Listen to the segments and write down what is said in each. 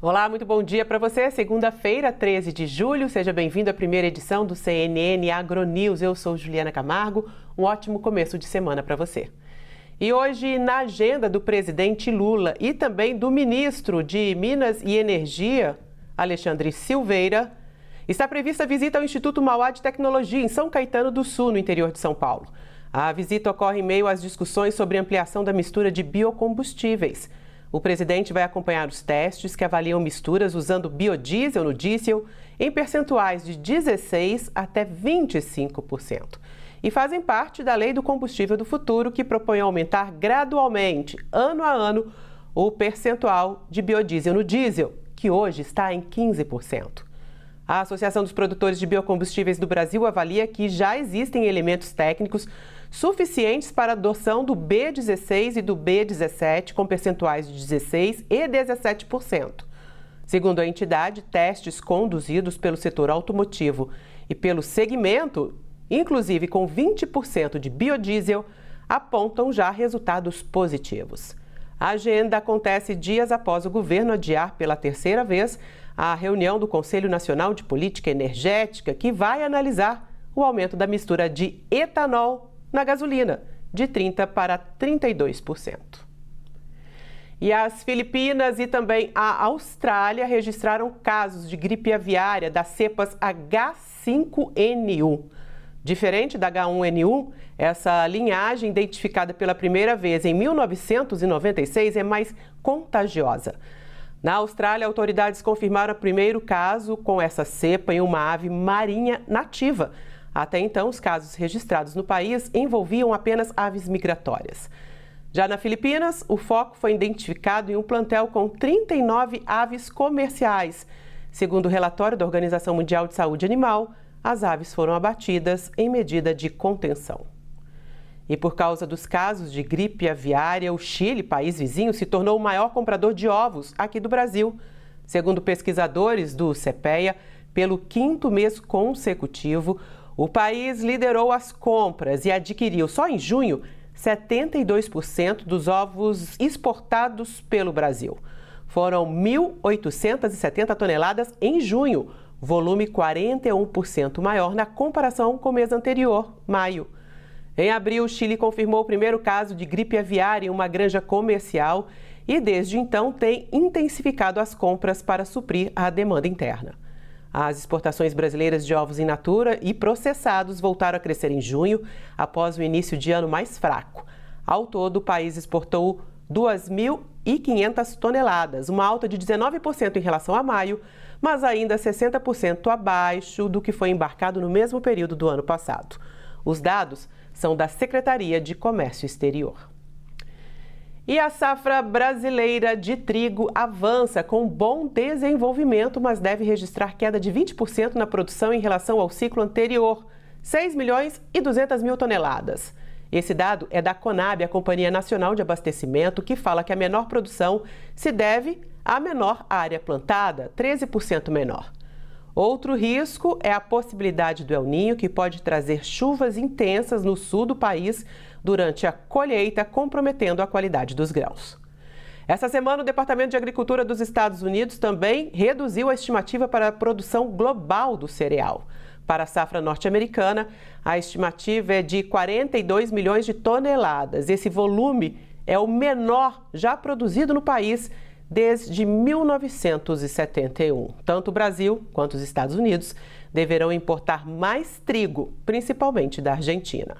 Olá, muito bom dia para você. Segunda-feira, 13 de julho. Seja bem-vindo à primeira edição do CNN AgroNews. Eu sou Juliana Camargo. Um ótimo começo de semana para você. E hoje, na agenda do presidente Lula e também do ministro de Minas e Energia, Alexandre Silveira, está prevista a visita ao Instituto Mauá de Tecnologia, em São Caetano do Sul, no interior de São Paulo. A visita ocorre em meio às discussões sobre ampliação da mistura de biocombustíveis. O presidente vai acompanhar os testes que avaliam misturas usando biodiesel no diesel em percentuais de 16% até 25%. E fazem parte da Lei do Combustível do Futuro, que propõe aumentar gradualmente, ano a ano, o percentual de biodiesel no diesel, que hoje está em 15%. A Associação dos Produtores de Biocombustíveis do Brasil avalia que já existem elementos técnicos suficientes para a adoção do B16 e do B17 com percentuais de 16% e 17%. Segundo a entidade, testes conduzidos pelo setor automotivo e pelo segmento, inclusive com 20% de biodiesel, apontam já resultados positivos. A agenda acontece dias após o governo adiar pela terceira vez a reunião do Conselho Nacional de Política Energética, que vai analisar o aumento da mistura de etanol na gasolina, de 30% para 32%. E as Filipinas e também a Austrália registraram casos de gripe aviária das cepas H5N1. Diferente da H1N1, essa linhagem, identificada pela primeira vez em 1996, é mais contagiosa. Na Austrália, autoridades confirmaram o primeiro caso com essa cepa em uma ave marinha nativa. Até então, os casos registrados no país envolviam apenas aves migratórias. Já na Filipinas, o foco foi identificado em um plantel com 39 aves comerciais. Segundo o relatório da Organização Mundial de Saúde Animal, as aves foram abatidas em medida de contenção. E por causa dos casos de gripe aviária, o Chile, país vizinho, se tornou o maior comprador de ovos aqui do Brasil. Segundo pesquisadores do CEPEA, pelo 5º mês consecutivo, o país liderou as compras e adquiriu, só em junho, 72% dos ovos exportados pelo Brasil. Foram 1.870 toneladas em junho, volume 41% maior na comparação com o mês anterior, maio. Em abril, o Chile confirmou o primeiro caso de gripe aviária em uma granja comercial e, desde então, tem intensificado as compras para suprir a demanda interna. As exportações brasileiras de ovos in natura e processados voltaram a crescer em junho, após o início de ano mais fraco. Ao todo, o país exportou 2.500 toneladas, uma alta de 19% em relação a maio, mas ainda 60% abaixo do que foi embarcado no mesmo período do ano passado. Os dados são da Secretaria de Comércio Exterior. E a safra brasileira de trigo avança com bom desenvolvimento, mas deve registrar queda de 20% na produção em relação ao ciclo anterior, 6.200.000 toneladas. Esse dado é da Conab, a Companhia Nacional de Abastecimento, que fala que a menor produção se deve à menor área plantada, 13% menor. Outro risco é a possibilidade do El Niño, que pode trazer chuvas intensas no sul do país durante a colheita, comprometendo a qualidade dos grãos. Essa semana, o Departamento de Agricultura dos Estados Unidos também reduziu a estimativa para a produção global do cereal. Para a safra norte-americana, a estimativa é de 42 milhões de toneladas. Esse volume é o menor já produzido no país desde 1971. Tanto o Brasil quanto os Estados Unidos deverão importar mais trigo, principalmente da Argentina.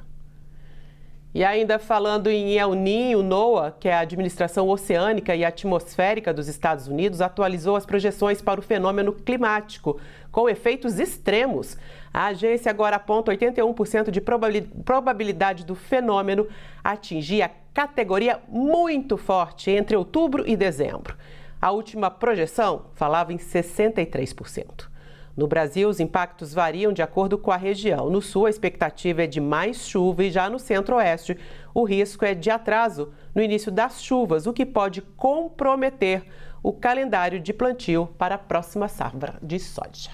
E ainda falando em El Niño, o NOAA, que é a Administração Oceânica e Atmosférica dos Estados Unidos, atualizou as projeções para o fenômeno climático, com efeitos extremos. A agência agora aponta 81% de probabilidade do fenômeno atingir a categoria muito forte entre outubro e dezembro. A última projeção falava em 63%. No Brasil, os impactos variam de acordo com a região. No sul, a expectativa é de mais chuva e já no centro-oeste, o risco é de atraso no início das chuvas, o que pode comprometer o calendário de plantio para a próxima safra de soja.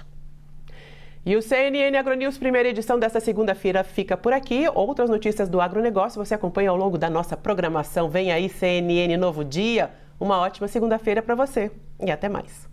E o CNN AgroNews, primeira edição desta segunda-feira, fica por aqui. Outras notícias do agronegócio você acompanha ao longo da nossa programação. Vem aí CNN Novo Dia. Uma ótima segunda-feira para você e até mais.